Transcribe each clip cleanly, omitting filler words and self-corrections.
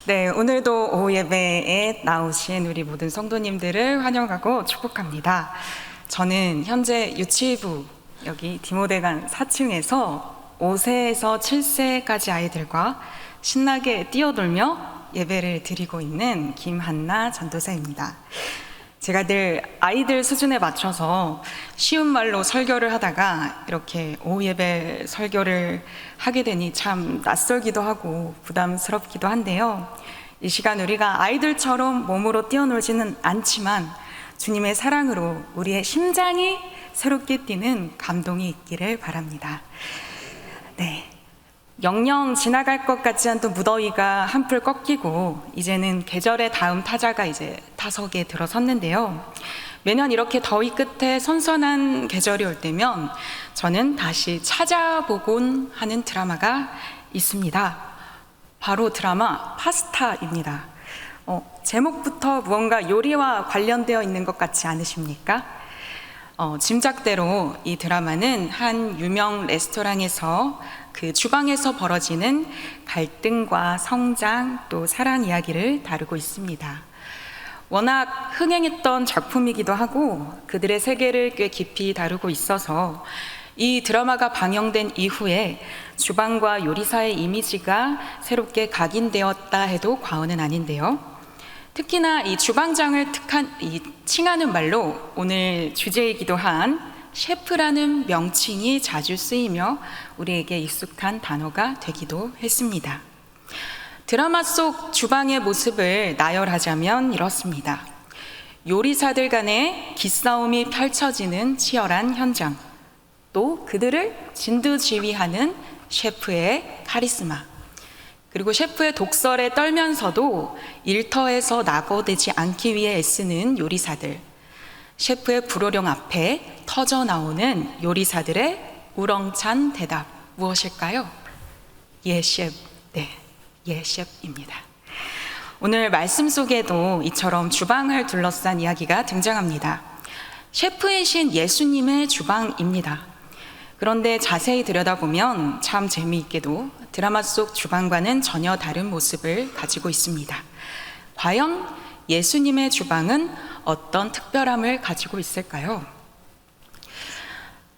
네, 오늘도 오후 예배에 나오신 우리 모든 성도님들을 환영하고 축복합니다. 저는 현재 유치부 여기 디모데관 4층에서 5세에서 7세까지 아이들과 신나게 뛰어놀며 예배를 드리고 있는 김한나 전도사입니다. 제가 늘 아이들 수준에 맞춰서 쉬운 말로 설교를 하다가 이렇게 오후 예배 설교를 하게 되니 참 낯설기도 하고 부담스럽기도 한데요. 이 시간 우리가 아이들처럼 몸으로 뛰어놀지는 않지만 주님의 사랑으로 우리의 심장이 새롭게 뛰는 감동이 있기를 바랍니다. 네. 영영 지나갈 것 같지 않던 무더위가 한풀 꺾이고 이제는 계절의 다음 타자가 이제 타석에 들어섰는데요. 매년 이렇게 더위 끝에 선선한 계절이 올 때면 저는 다시 찾아보곤 하는 드라마가 있습니다. 바로 드라마 파스타입니다. 제목부터 무언가 요리와 관련되어 있는 것 같지 않으십니까? 짐작대로 이 드라마는 한 유명 레스토랑에서 그 주방에서 벌어지는 갈등과 성장 또 사랑 이야기를 다루고 있습니다. 워낙 흥행했던 작품이기도 하고 그들의 세계를 꽤 깊이 다루고 있어서 이 드라마가 방영된 이후에 주방과 요리사의 이미지가 새롭게 각인되었다 해도 과언은 아닌데요. 특히나 이 주방장을 칭하는 말로 오늘 주제이기도 한 셰프라는 명칭이 자주 쓰이며 우리에게 익숙한 단어가 되기도 했습니다. 드라마 속 주방의 모습을 나열하자면 이렇습니다. 요리사들 간의 기싸움이 펼쳐지는 치열한 현장, 또 그들을 진두지휘하는 셰프의 카리스마, 그리고 셰프의 독설에 떨면서도 일터에서 낙오되지 않기 위해 애쓰는 요리사들, 셰프의 불호령 앞에 터져 나오는 요리사들의 우렁찬 대답, 무엇일까요? 예, 셰프. 네, 예, 셰프입니다. 오늘 말씀 속에도 이처럼 주방을 둘러싼 이야기가 등장합니다. 셰프이신 예수님의 주방입니다. 그런데 자세히 들여다보면 참 재미있게도 드라마 속 주방과는 전혀 다른 모습을 가지고 있습니다. 과연 예수님의 주방은 어떤 특별함을 가지고 있을까요?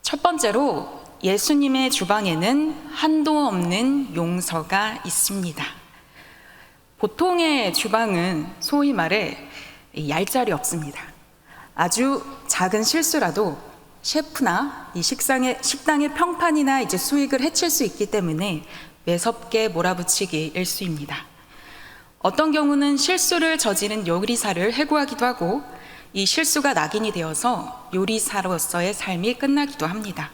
첫 번째로 예수님의 주방에는 한도 없는 용서가 있습니다. 보통의 주방은 소위 말해 얄짤이 없습니다. 아주 작은 실수라도 셰프나 이 식당의 평판이나 이제 수익을 해칠 수 있기 때문에 매섭게 몰아붙이기 일쑤입니다. 어떤 경우는 실수를 저지른 요리사를 해고하기도 하고 이 실수가 낙인이 되어서 요리사로서의 삶이 끝나기도 합니다.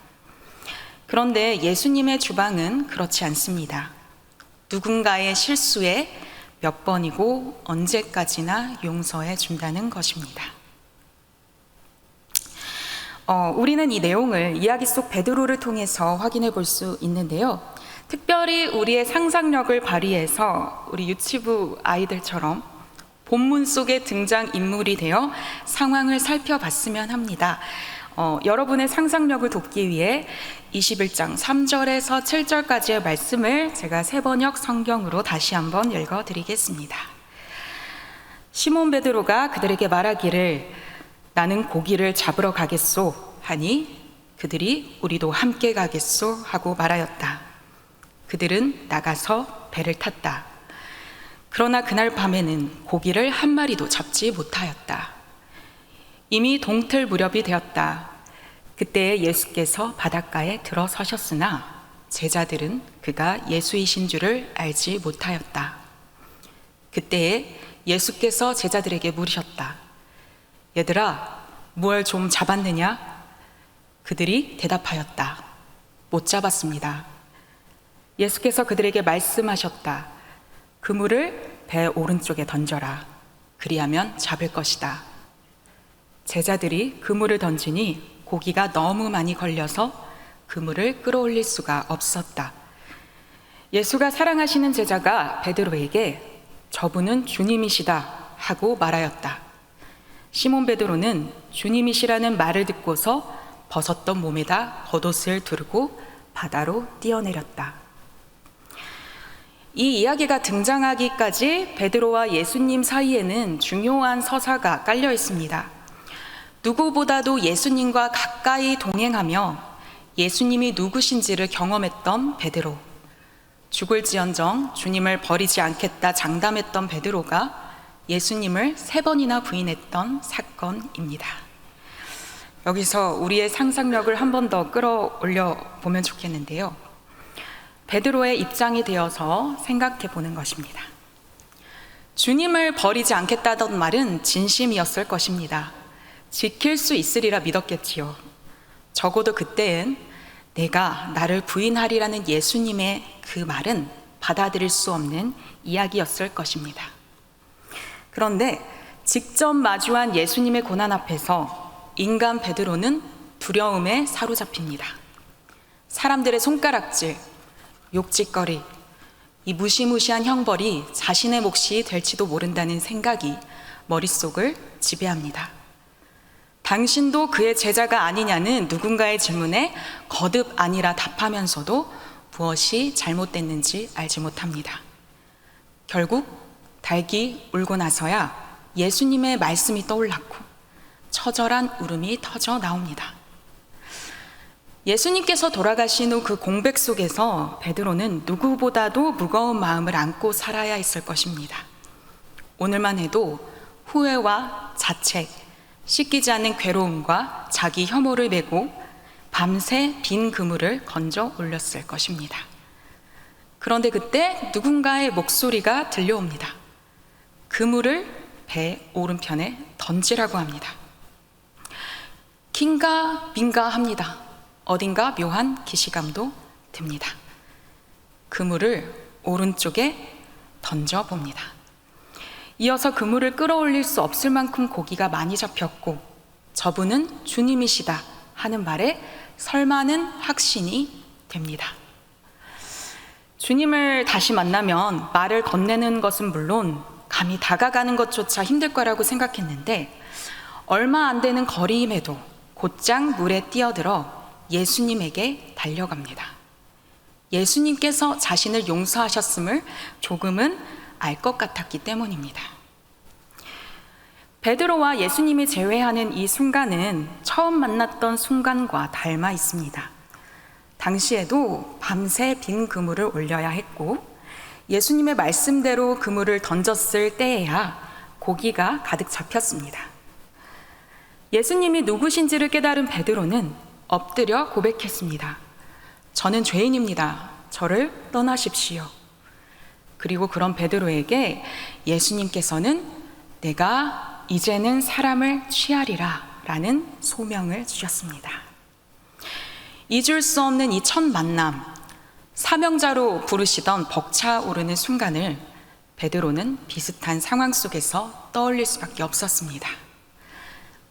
그런데 예수님의 주방은 그렇지 않습니다. 누군가의 실수에 몇 번이고 언제까지나 용서해 준다는 것입니다. 우리는 이 내용을 이야기 속 베드로를 통해서 확인해 볼 수 있는데요. 특별히 우리의 상상력을 발휘해서 우리 유치부 아이들처럼 본문 속의 등장인물이 되어 상황을 살펴봤으면 합니다. 여러분의 상상력을 돕기 위해 21장 3절에서 7절까지의 말씀을 제가 새번역 성경으로 다시 한번 읽어드리겠습니다. 시몬 베드로가 그들에게 말하기를 나는 고기를 잡으러 가겠소 하니 그들이 우리도 함께 가겠소 하고 말하였다. 그들은 나가서 배를 탔다. 그러나 그날 밤에는 고기를 한 마리도 잡지 못하였다. 이미 동틀 무렵이 되었다. 그때 예수께서 바닷가에 들어서셨으나 제자들은 그가 예수이신 줄을 알지 못하였다. 그때에 예수께서 제자들에게 물으셨다. 얘들아, 뭘 좀 잡았느냐? 그들이 대답하였다. 못 잡았습니다. 예수께서 그들에게 말씀하셨다. 그물을 배 오른쪽에 던져라. 그리하면 잡을 것이다. 제자들이 그물을 던지니 고기가 너무 많이 걸려서 그물을 끌어올릴 수가 없었다. 예수가 사랑하시는 제자가 베드로에게 저분은 주님이시다 하고 말하였다. 시몬 베드로는 주님이시라는 말을 듣고서 벗었던 몸에다 겉옷을 두르고 바다로 뛰어내렸다. 이 이야기가 등장하기까지 베드로와 예수님 사이에는 중요한 서사가 깔려 있습니다. 누구보다도 예수님과 가까이 동행하며 예수님이 누구신지를 경험했던 베드로, 죽을지언정 주님을 버리지 않겠다 장담했던 베드로가 예수님을 3번이나 부인했던 사건입니다. 여기서 우리의 상상력을 한 번 더 끌어올려 보면 좋겠는데요. 베드로의 입장이 되어서 생각해 보는 것입니다. 주님을 버리지 않겠다던 말은 진심이었을 것입니다. 지킬 수 있으리라 믿었겠지요. 적어도 그때엔 내가 나를 부인하리라는 예수님의 그 말은 받아들일 수 없는 이야기였을 것입니다. 그런데 직접 마주한 예수님의 고난 앞에서 인간 베드로는 두려움에 사로잡힙니다. 사람들의 손가락질, 욕짓거리, 이 무시무시한 형벌이 자신의 몫이 될지도 모른다는 생각이 머릿속을 지배합니다. 당신도 그의 제자가 아니냐는 누군가의 질문에 거듭 아니라 답하면서도 무엇이 잘못됐는지 알지 못합니다. 결국 닭이 울고 나서야 예수님의 말씀이 떠올랐고 처절한 울음이 터져 나옵니다. 예수님께서 돌아가신 후 그 공백 속에서 베드로는 누구보다도 무거운 마음을 안고 살아야 했을 것입니다. 오늘만 해도 후회와 자책, 씻기지 않는 괴로움과 자기 혐오를 메고 밤새 빈 그물을 건져 올렸을 것입니다. 그런데 그때 누군가의 목소리가 들려옵니다. 그물을 배 오른편에 던지라고 합니다. 긴가 민가 합니다. 어딘가 묘한 기시감도 듭니다. 그물을 오른쪽에 던져봅니다. 이어서 그물을 끌어올릴 수 없을 만큼 고기가 많이 잡혔고 저분은 주님이시다 하는 말에 설마는 확신이 됩니다. 주님을 다시 만나면 말을 건네는 것은 물론 감히 다가가는 것조차 힘들 거라고 생각했는데 얼마 안 되는 거리임에도 곧장 물에 뛰어들어 예수님에게 달려갑니다. 예수님께서 자신을 용서하셨음을 조금은 알 것 같았기 때문입니다. 베드로와 예수님이 재회하는 이 순간은 처음 만났던 순간과 닮아 있습니다. 당시에도 밤새 빈 그물을 올려야 했고 예수님의 말씀대로 그물을 던졌을 때에야 고기가 가득 잡혔습니다. 예수님이 누구신지를 깨달은 베드로는 엎드려 고백했습니다. 저는 죄인입니다. 저를 떠나십시오. 그리고 그런 베드로에게 예수님께서는 내가 이제는 사람을 취하리라 라는 소명을 주셨습니다. 잊을 수 없는 이 첫 만남, 사명자로 부르시던 벅차오르는 순간을 베드로는 비슷한 상황 속에서 떠올릴 수밖에 없었습니다.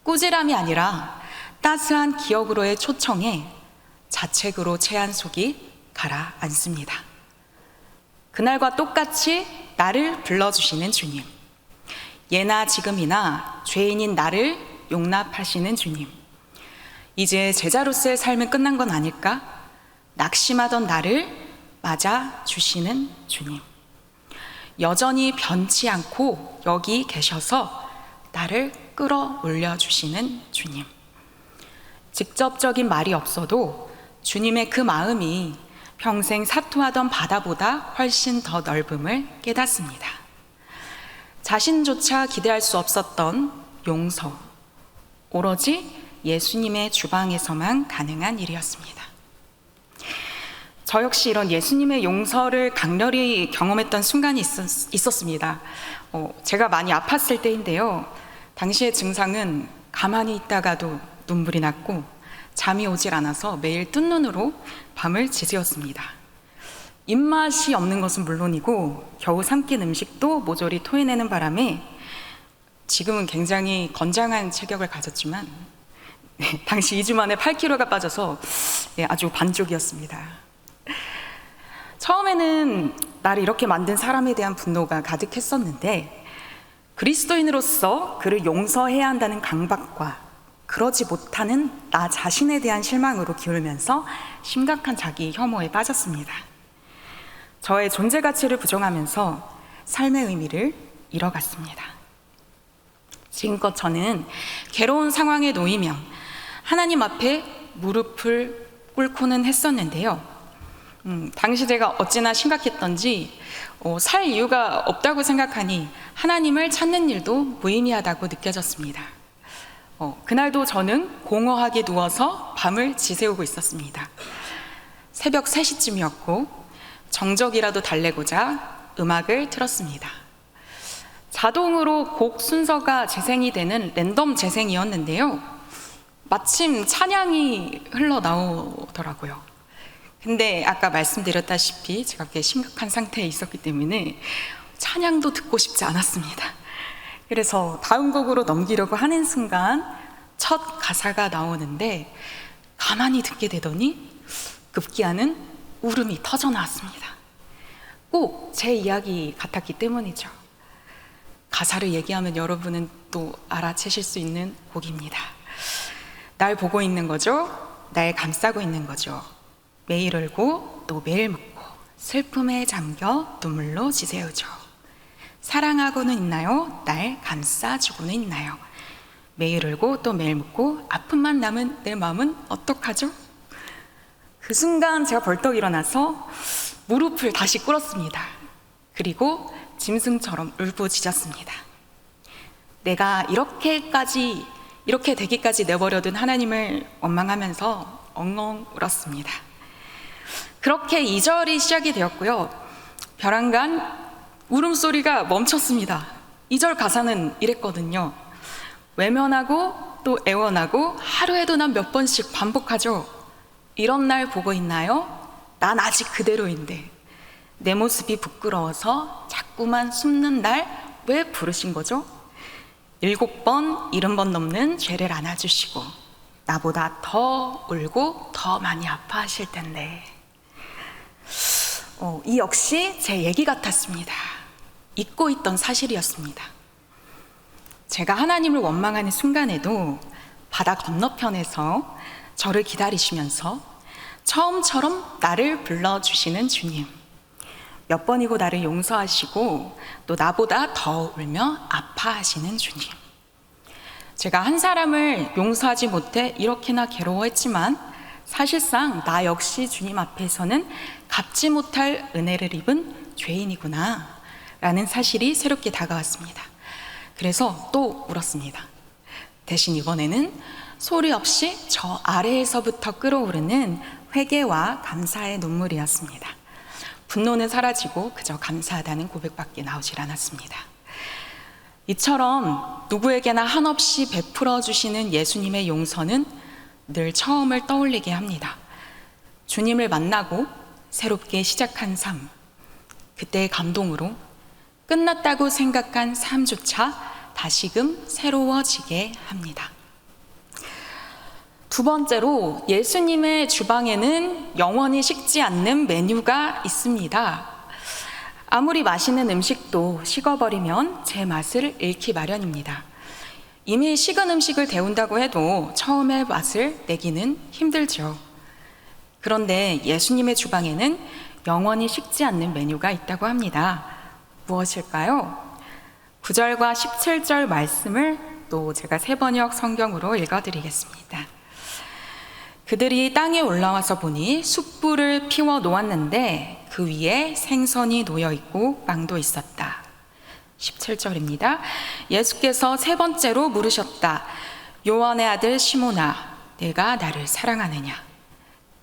꾸지람이 아니라 따스한 기억으로의 초청에 자책으로 채한 속이 가라앉습니다. 그날과 똑같이 나를 불러주시는 주님, 예나 지금이나 죄인인 나를 용납하시는 주님, 이제 제자로서의 삶은 끝난 건 아닐까? 낙심하던 나를 맞아주시는 주님, 여전히 변치 않고 여기 계셔서 나를 끌어올려 주시는 주님. 직접적인 말이 없어도 주님의 그 마음이 평생 사투하던 바다보다 훨씬 더 넓음을 깨닫습니다. 자신조차 기대할 수 없었던 용서, 오로지 예수님의 주방에서만 가능한 일이었습니다. 저 역시 이런 예수님의 용서를 강렬히 경험했던 순간이 있었습니다. 제가 많이 아팠을 때인데요. 당시의 증상은 가만히 있다가도 눈물이 났고 잠이 오질 않아서 매일 뜬 눈으로 밤을 지새웠습니다. 입맛이 없는 것은 물론이고 겨우 삼킨 음식도 모조리 토해내는 바람에 지금은 굉장히 건장한 체격을 가졌지만 당시 2주 만에 8kg가 빠져서 아주 반쪽이었습니다. 처음에는 나를 이렇게 만든 사람에 대한 분노가 가득했었는데 그리스도인으로서 그를 용서해야 한다는 강박과 그러지 못하는 나 자신에 대한 실망으로 기울면서 심각한 자기 혐오에 빠졌습니다. 저의 존재 가치를 부정하면서 삶의 의미를 잃어갔습니다. 지금껏 저는 괴로운 상황에 놓이면 하나님 앞에 무릎을 꿇고는 했었는데요. 당시 제가 어찌나 심각했던지 살 이유가 없다고 생각하니 하나님을 찾는 일도 무의미하다고 느껴졌습니다. 그날도 저는 공허하게 누워서 밤을 지새우고 있었습니다. 새벽 3시쯤이었고 정적이라도 달래고자 음악을 틀었습니다. 자동으로 곡 순서가 재생이 되는 랜덤 재생이었는데요. 마침 찬양이 흘러나오더라고요. 근데 아까 말씀드렸다시피 제가 꽤 심각한 상태에 있었기 때문에 찬양도 듣고 싶지 않았습니다. 그래서 다음 곡으로 넘기려고 하는 순간 첫 가사가 나오는데 가만히 듣게 되더니 급기야는 울음이 터져 나왔습니다. 꼭 제 이야기 같았기 때문이죠. 가사를 얘기하면 여러분은 또 알아채실 수 있는 곡입니다. 날 보고 있는 거죠. 날 감싸고 있는 거죠. 매일 울고 또 매일 묻고 슬픔에 잠겨 눈물로 지새우죠. 사랑하고는 있나요? 날 감싸주고는 있나요? 매일 울고 또 매일 묻고 아픔만 남은 내 마음은 어떡하죠? 그 순간 제가 벌떡 일어나서 무릎을 다시 꿇었습니다. 그리고 짐승처럼 울부짖었습니다. 내가 이렇게 되기까지 내버려둔 하나님을 원망하면서 엉엉 울었습니다. 그렇게 2절이 시작이 되었고요. 벼랑간 울음소리가 멈췄습니다. 2절 가사는 이랬거든요. 외면하고 또 애원하고 하루에도 난 몇 번씩 반복하죠. 이런 날 보고 있나요? 난 아직 그대로인데 내 모습이 부끄러워서 자꾸만 숨는 날 왜 부르신 거죠? 7번, 70번 넘는 죄를 안아주시고 나보다 더 울고 더 많이 아파하실 텐데 이 역시 제 얘기 같았습니다. 잊고 있던 사실이었습니다. 제가 하나님을 원망하는 순간에도 바다 건너편에서 저를 기다리시면서 처음처럼 나를 불러주시는 주님, 몇 번이고 나를 용서하시고 또 나보다 더 울며 아파하시는 주님. 제가 한 사람을 용서하지 못해 이렇게나 괴로워했지만 사실상 나 역시 주님 앞에서는 갚지 못할 은혜를 입은 죄인이구나 라는 사실이 새롭게 다가왔습니다. 그래서 또 울었습니다. 대신 이번에는 소리 없이 저 아래에서부터 끓어오르는 회개와 감사의 눈물이었습니다. 분노는 사라지고 그저 감사하다는 고백밖에 나오질 않았습니다. 이처럼 누구에게나 한없이 베풀어 주시는 예수님의 용서는 늘 처음을 떠올리게 합니다. 주님을 만나고 새롭게 시작한 삶, 그때의 감동으로 끝났다고 생각한 삶조차 다시금 새로워지게 합니다. 두 번째로 예수님의 주방에는 영원히 식지 않는 메뉴가 있습니다. 아무리 맛있는 음식도 식어버리면 제 맛을 잃기 마련입니다. 이미 식은 음식을 데운다고 해도 처음의 맛을 내기는 힘들죠. 그런데 예수님의 주방에는 영원히 식지 않는 메뉴가 있다고 합니다. 무엇일까요? 9절과 17절 말씀을 또 제가 새번역 성경으로 읽어드리겠습니다. 그들이 땅에 올라와서 보니 숯불을 피워 놓았는데 그 위에 생선이 놓여 있고 빵도 있었다. 17절입니다. 예수께서 세 번째로 물으셨다. 요한의 아들 시몬아, 내가 나를 사랑하느냐?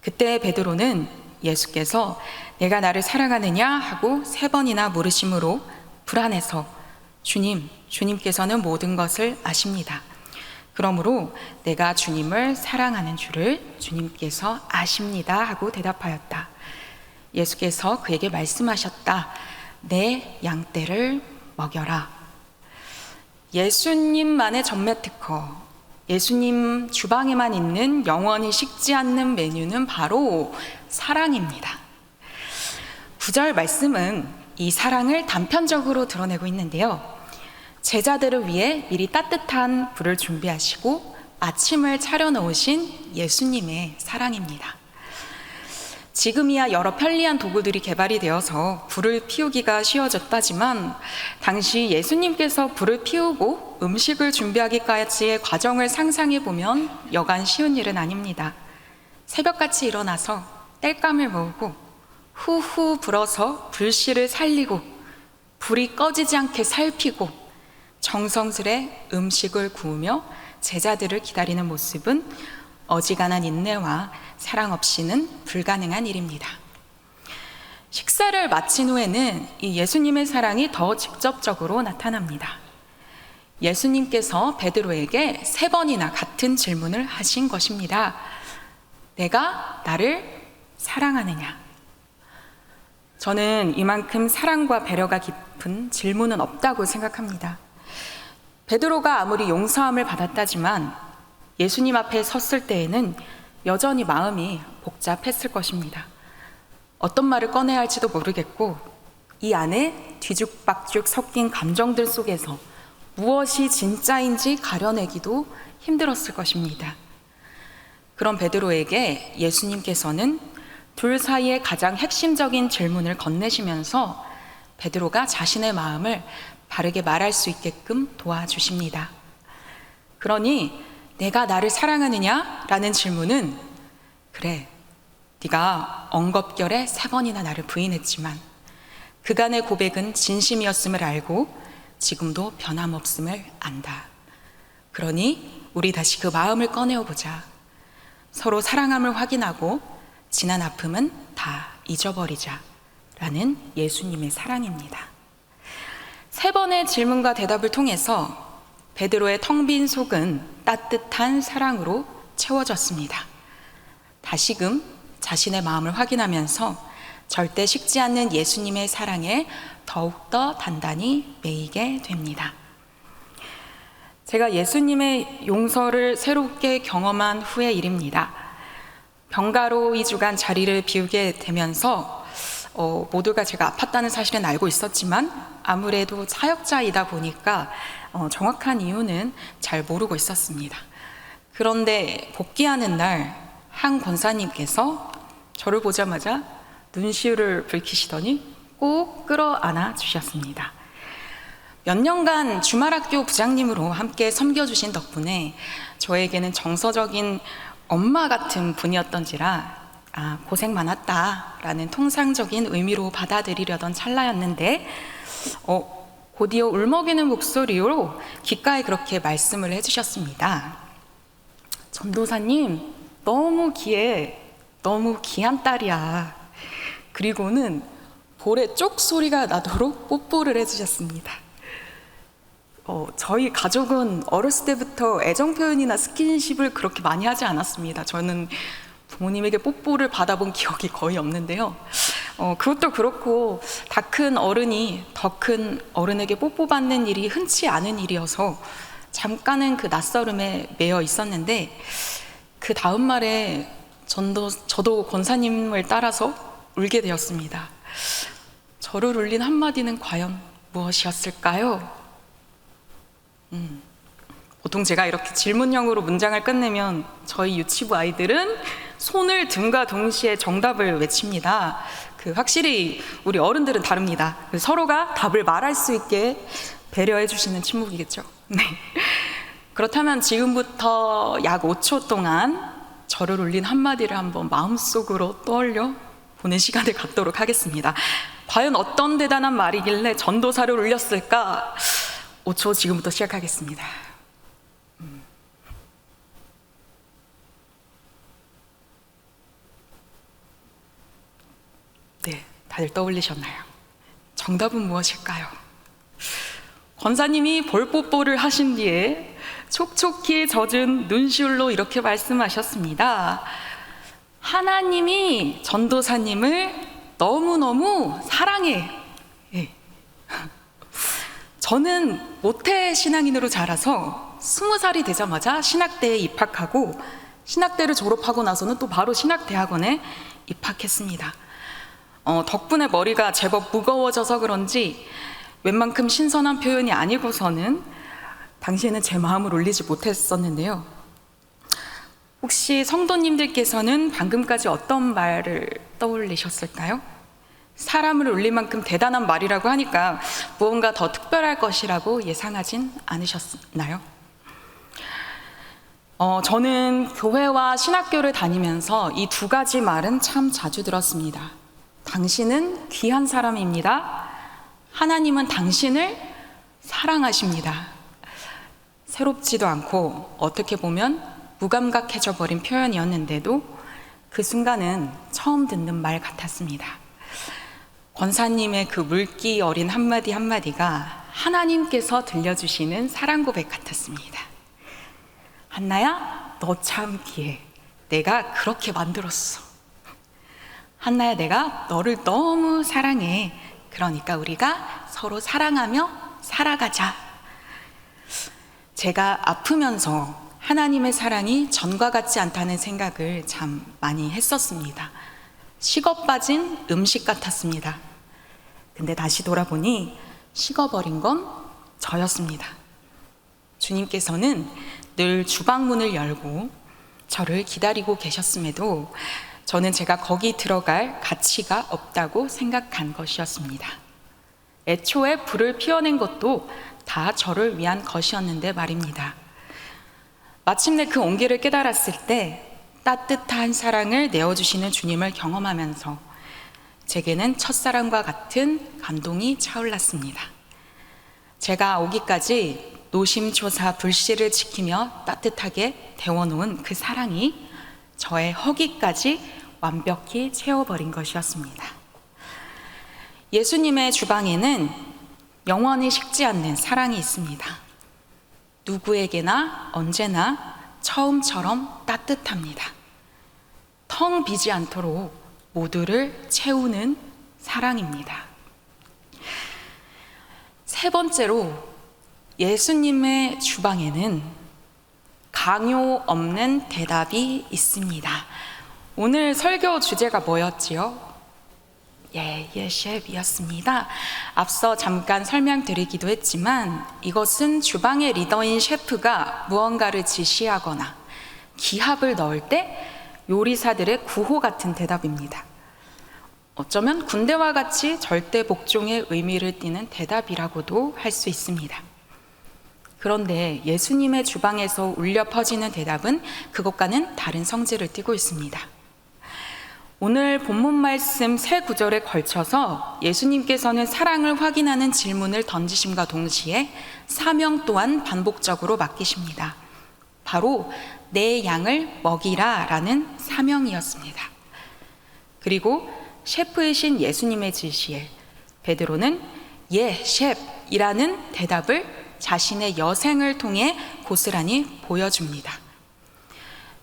그때 베드로는 예수께서 내가 나를 사랑하느냐 하고 세 번이나 물으심으로 불안해서 주님께서는 모든 것을 아십니다. 그러므로 내가 주님을 사랑하는 줄을 주님께서 아십니다 하고 대답하였다. 예수께서 그에게 말씀하셨다. 내 양떼를 먹여라. 예수님만의 전매 특허, 예수님 주방에만 있는 영원히 식지 않는 메뉴는 바로 사랑입니다. 9절 말씀은 이 사랑을 단편적으로 드러내고 있는데요. 제자들을 위해 미리 따뜻한 불을 준비하시고 아침을 차려놓으신 예수님의 사랑입니다. 지금이야 여러 편리한 도구들이 개발이 되어서 불을 피우기가 쉬워졌다지만 당시 예수님께서 불을 피우고 음식을 준비하기까지의 과정을 상상해 보면 여간 쉬운 일은 아닙니다. 새벽같이 일어나서 땔감을 모으고 후후 불어서 불씨를 살리고 불이 꺼지지 않게 살피고 정성스레 음식을 구우며 제자들을 기다리는 모습은 어지간한 인내와 사랑 없이는 불가능한 일입니다. 식사를 마친 후에는 이 예수님의 사랑이 더 직접적으로 나타납니다. 예수님께서 베드로에게 3번이나 같은 질문을 하신 것입니다. 내가 나를 사랑하느냐? 저는 이만큼 사랑과 배려가 깊은 질문은 없다고 생각합니다. 베드로가 아무리 용서함을 받았다지만 예수님 앞에 섰을 때에는 여전히 마음이 복잡했을 것입니다. 어떤 말을 꺼내야 할지도 모르겠고 이 안에 뒤죽박죽 섞인 감정들 속에서 무엇이 진짜인지 가려내기도 힘들었을 것입니다. 그런 베드로에게 예수님께서는 둘 사이의 가장 핵심적인 질문을 건네시면서 베드로가 자신의 마음을 바르게 말할 수 있게끔 도와주십니다. 그러니 내가 나를 사랑하느냐? 라는 질문은 그래, 네가 엉겁결에 3번이나 나를 부인했지만 그간의 고백은 진심이었음을 알고 지금도 변함없음을 안다. 그러니 우리 다시 그 마음을 꺼내어보자. 서로 사랑함을 확인하고 지난 아픔은 다 잊어버리자. 라는 예수님의 사랑입니다. 3번의 질문과 대답을 통해서 베드로의 텅 빈 속은 따뜻한 사랑으로 채워졌습니다. 다시금 자신의 마음을 확인하면서 절대 식지 않는 예수님의 사랑에 더욱더 단단히 매이게 됩니다. 제가 예수님의 용서를 새롭게 경험한 후의 일입니다. 병가로 2주간 자리를 비우게 되면서 모두가 제가 아팠다는 사실은 알고 있었지만 아무래도 사역자이다 보니까 정확한 이유는 잘 모르고 있었습니다. 그런데 복귀하는 날 한 권사님께서 저를 보자마자 눈시울을 붉히시더니 꼭 끌어안아 주셨습니다. 몇 년간 주말학교 부장님으로 함께 섬겨주신 덕분에 저에게는 정서적인 엄마 같은 분이었던지라 고생 많았다라는 통상적인 의미로 받아들이려던 찰나였는데 곧이어 울먹이는 목소리로 귓가에 그렇게 말씀을 해주셨습니다. 전도사님, 너무 귀해. 너무 귀한 딸이야. 그리고는 볼에 쪽 소리가 나도록 뽀뽀를 해주셨습니다. 저희 가족은 어렸을 때부터 애정 표현이나 스킨십을 그렇게 많이 하지 않았습니다. 저는 부모님에게 뽀뽀를 받아본 기억이 거의 없는데요. 그것도 그렇고 다 큰 어른이 더 큰 어른에게 뽀뽀받는 일이 흔치 않은 일이어서 잠깐은 그 낯설음에 매여 있었는데 그 다음 말에 저도 권사님을 따라서 울게 되었습니다. 저를 울린 한마디는 과연 무엇이었을까요? 보통 제가 이렇게 질문형으로 문장을 끝내면 저희 유치부 아이들은 손을 등과 동시에 정답을 외칩니다. 확실히 우리 어른들은 다릅니다. 서로가 답을 말할 수 있게 배려해 주시는 침묵이겠죠. 네. 그렇다면 지금부터 약 5초 동안 저를 울린 한마디를 한번 마음속으로 떠올려 보는 시간을 갖도록 하겠습니다. 과연 어떤 대단한 말이길래 전도사를 울렸을까? 5초 지금부터 시작하겠습니다. 네, 다들 떠올리셨나요? 정답은 무엇일까요? 권사님이 볼뽀뽀를 하신 뒤에 촉촉히 젖은 눈시울로 이렇게 말씀하셨습니다. 하나님이 전도사님을 너무너무 사랑해. 예. 저는 모태 신앙인으로 자라서 20살이 되자마자 신학대에 입학하고 신학대를 졸업하고 나서는 또 바로 신학대학원에 입학했습니다. 덕분에 머리가 제법 무거워져서 그런지 웬만큼 신선한 표현이 아니고서는 당시에는 제 마음을 울리지 못했었는데요. 혹시 성도님들께서는 방금까지 어떤 말을 떠올리셨을까요? 사람을 울릴 만큼 대단한 말이라고 하니까 무언가 더 특별할 것이라고 예상하진 않으셨나요? 저는 교회와 신학교를 다니면서 이 두 가지 말은 참 자주 들었습니다. 당신은 귀한 사람입니다. 하나님은 당신을 사랑하십니다. 새롭지도 않고 어떻게 보면 무감각해져 버린 표현이었는데도 그 순간은 처음 듣는 말 같았습니다. 권사님의 그 물기 어린 한마디 한마디가 하나님께서 들려주시는 사랑 고백 같았습니다. 한나야, 너 참 귀해. 내가 그렇게 만들었어. 한나야, 내가 너를 너무 사랑해. 그러니까 우리가 서로 사랑하며 살아가자. 제가 아프면서 하나님의 사랑이 전과 같지 않다는 생각을 참 많이 했었습니다. 식어 빠진 음식 같았습니다. 근데 다시 돌아보니 식어버린 건 저였습니다. 주님께서는 늘 주방문을 열고 저를 기다리고 계셨음에도 저는 제가 거기 들어갈 가치가 없다고 생각한 것이었습니다. 애초에 불을 피워낸 것도 다 저를 위한 것이었는데 말입니다. 마침내 그 온기를 깨달았을 때 따뜻한 사랑을 내어주시는 주님을 경험하면서 제게는 첫사랑과 같은 감동이 차올랐습니다. 제가 오기까지 노심초사 불씨를 지키며 따뜻하게 데워놓은 그 사랑이 저의 허기까지 완벽히 채워버린 것이었습니다. 예수님의 주방에는 영원히 식지 않는 사랑이 있습니다. 누구에게나 언제나 처음처럼 따뜻합니다. 텅 비지 않도록 모두를 채우는 사랑입니다. 세 번째로 예수님의 주방에는 강요 없는 대답이 있습니다. 오늘 설교 주제가 뭐였지요? 셰프였습니다. 앞서 잠깐 설명드리기도 했지만 이것은 주방의 리더인 셰프가 무언가를 지시하거나 기합을 넣을 때 요리사들의 구호 같은 대답입니다. 어쩌면 군대와 같이 절대 복종의 의미를 띠는 대답이라고도 할 수 있습니다. 그런데 예수님의 주방에서 울려 퍼지는 대답은 그것과는 다른 성질을 띠고 있습니다. 오늘 본문 말씀 세 구절에 걸쳐서 예수님께서는 사랑을 확인하는 질문을 던지심과 동시에 사명 또한 반복적으로 맡기십니다. 바로 내 양을 먹이라 라는 사명이었습니다. 그리고 셰프이신 예수님의 지시에 베드로는 셰프이라는 대답을 자신의 여생을 통해 고스란히 보여줍니다.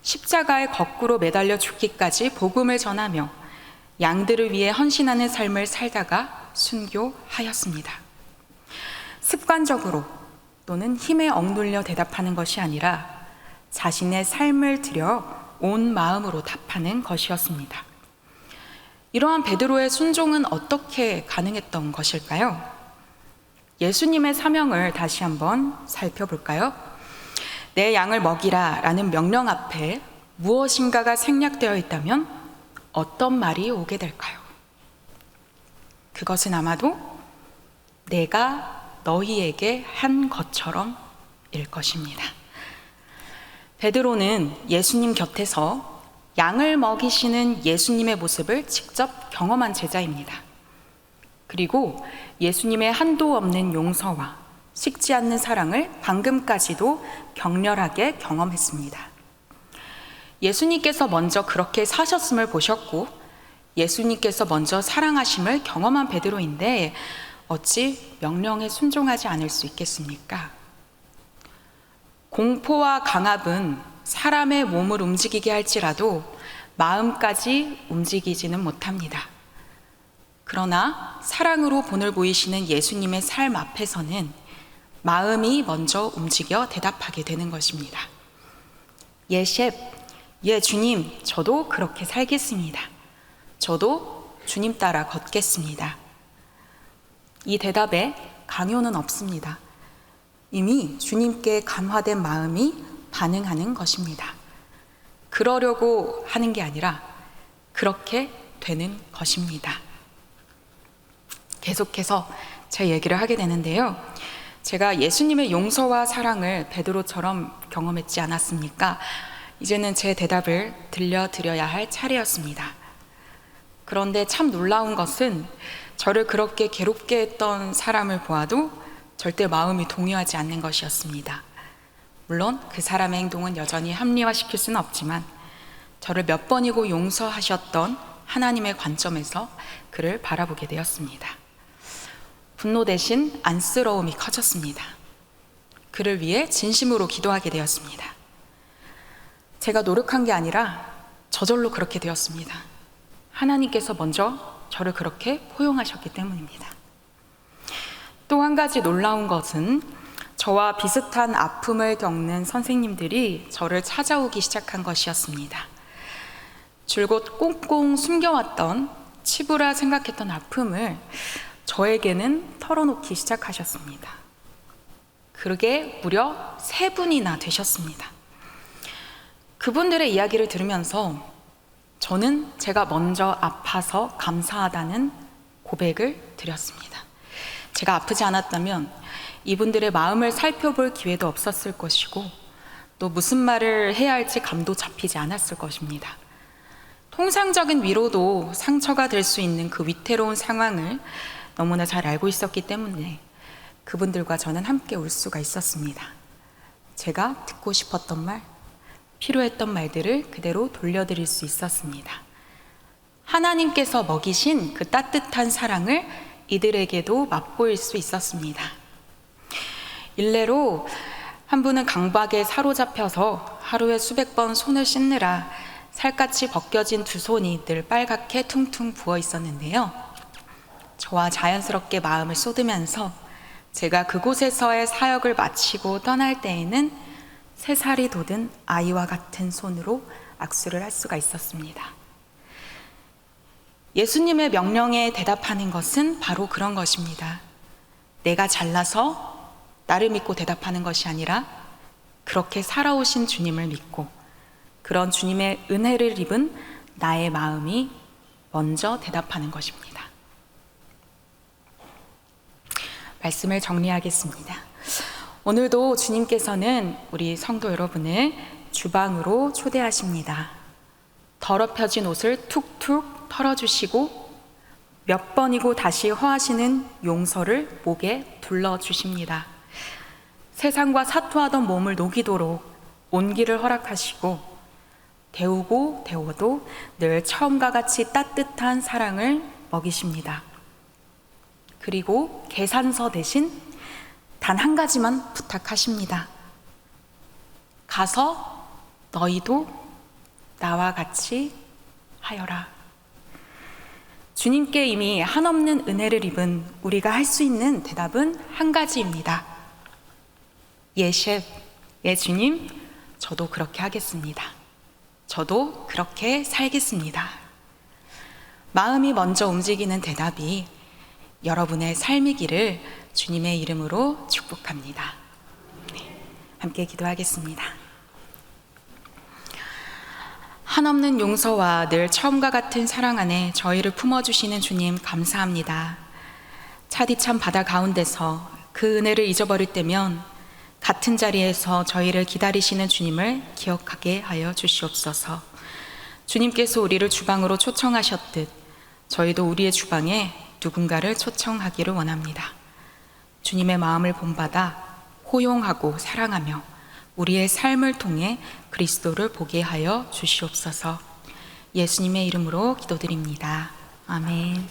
십자가에 거꾸로 매달려 죽기까지 복음을 전하며 양들을 위해 헌신하는 삶을 살다가 순교하였습니다. 습관적으로 또는 힘에 억눌려 대답하는 것이 아니라 자신의 삶을 들여 온 마음으로 답하는 것이었습니다. 이러한 베드로의 순종은 어떻게 가능했던 것일까요? 예수님의 사명을 다시 한번 살펴볼까요? 내 양을 먹이라 라는 명령 앞에 무엇인가가 생략되어 있다면 어떤 말이 오게 될까요? 그것은 아마도 내가 너희에게 한 것처럼 일 것입니다. 베드로는 예수님 곁에서 양을 먹이시는 예수님의 모습을 직접 경험한 제자입니다. 그리고 예수님의 한도 없는 용서와 식지 않는 사랑을 방금까지도 격렬하게 경험했습니다. 예수님께서 먼저 그렇게 사셨음을 보셨고 예수님께서 먼저 사랑하심을 경험한 베드로인데 어찌 명령에 순종하지 않을 수 있겠습니까? 공포와 강압은 사람의 몸을 움직이게 할지라도 마음까지 움직이지는 못합니다. 그러나 사랑으로 본을 보이시는 예수님의 삶 앞에서는 마음이 먼저 움직여 대답하게 되는 것입니다. 셰프, 주님, 저도 그렇게 살겠습니다. 저도 주님 따라 걷겠습니다. 이 대답에 강요는 없습니다. 이미 주님께 감화된 마음이 반응하는 것입니다. 그러려고 하는 게 아니라 그렇게 되는 것입니다. 계속해서 제 얘기를 하게 되는데요. 제가 예수님의 용서와 사랑을 베드로처럼 경험했지 않았습니까? 이제는 제 대답을 들려드려야 할 차례였습니다. 그런데 참 놀라운 것은 저를 그렇게 괴롭게 했던 사람을 보아도 절대 마음이 동요하지 않는 것이었습니다. 물론 그 사람의 행동은 여전히 합리화시킬 수는 없지만 저를 몇 번이고 용서하셨던 하나님의 관점에서 그를 바라보게 되었습니다. 분노 대신 안쓰러움이 커졌습니다. 그를 위해 진심으로 기도하게 되었습니다. 제가 노력한 게 아니라 저절로 그렇게 되었습니다. 하나님께서 먼저 저를 그렇게 포용하셨기 때문입니다. 또 한 가지 놀라운 것은 저와 비슷한 아픔을 겪는 선생님들이 저를 찾아오기 시작한 것이었습니다. 줄곧 꽁꽁 숨겨왔던 치부라 생각했던 아픔을 저에게는 털어놓기 시작하셨습니다. 그러게 무려 3분이나 되셨습니다. 그분들의 이야기를 들으면서 저는 제가 먼저 아파서 감사하다는 고백을 드렸습니다. 제가 아프지 않았다면 이분들의 마음을 살펴볼 기회도 없었을 것이고 또 무슨 말을 해야 할지 감도 잡히지 않았을 것입니다. 통상적인 위로도 상처가 될 수 있는 그 위태로운 상황을 너무나 잘 알고 있었기 때문에 그분들과 저는 함께 울 수가 있었습니다. 제가 듣고 싶었던 말, 필요했던 말들을 그대로 돌려드릴 수 있었습니다. 하나님께서 먹이신 그 따뜻한 사랑을 이들에게도 맛보일 수 있었습니다. 일례로 한 분은 강박에 사로잡혀서 하루에 수백 번 손을 씻느라 살갗이 벗겨진 2손이 늘 빨갛게 퉁퉁 부어 있었는데요. 저와 자연스럽게 마음을 쏟으면서 제가 그곳에서의 사역을 마치고 떠날 때에는 3살이 돋은 아이와 같은 손으로 악수를 할 수가 있었습니다. 예수님의 명령에 대답하는 것은 바로 그런 것입니다. 내가 잘나서 나를 믿고 대답하는 것이 아니라 그렇게 살아오신 주님을 믿고 그런 주님의 은혜를 입은 나의 마음이 먼저 대답하는 것입니다. 말씀을 정리하겠습니다. 오늘도 주님께서는 우리 성도 여러분을 주방으로 초대하십니다. 더럽혀진 옷을 툭툭 털어주시고 몇 번이고 다시 허하시는 용서를 목에 둘러주십니다. 세상과 사투하던 몸을 녹이도록 온기를 허락하시고 데우고 데워도 늘 처음과 같이 따뜻한 사랑을 먹이십니다. 그리고 계산서 대신 단 한 가지만 부탁하십니다. 가서 너희도 나와 같이 하여라. 주님께 이미 한없는 은혜를 입은 우리가 할 수 있는 대답은 한 가지입니다. 예, 셰프, 예, 주님, 저도 그렇게 하겠습니다. 저도 그렇게 살겠습니다. 마음이 먼저 움직이는 대답이 여러분의 삶이기를 주님의 이름으로 축복합니다. 네, 함께 기도하겠습니다. 한없는 용서와 늘 처음과 같은 사랑 안에 저희를 품어주시는 주님 감사합니다. 차디찬 바다 가운데서 그 은혜를 잊어버릴 때면 같은 자리에서 저희를 기다리시는 주님을 기억하게 하여 주시옵소서. 주님께서 우리를 주방으로 초청하셨듯 저희도 우리의 주방에 누군가를 초청하기를 원합니다. 주님의 마음을 본받아 호용하고 사랑하며 우리의 삶을 통해 그리스도를 보게 하여 주시옵소서. 예수님의 이름으로 기도드립니다. 아멘.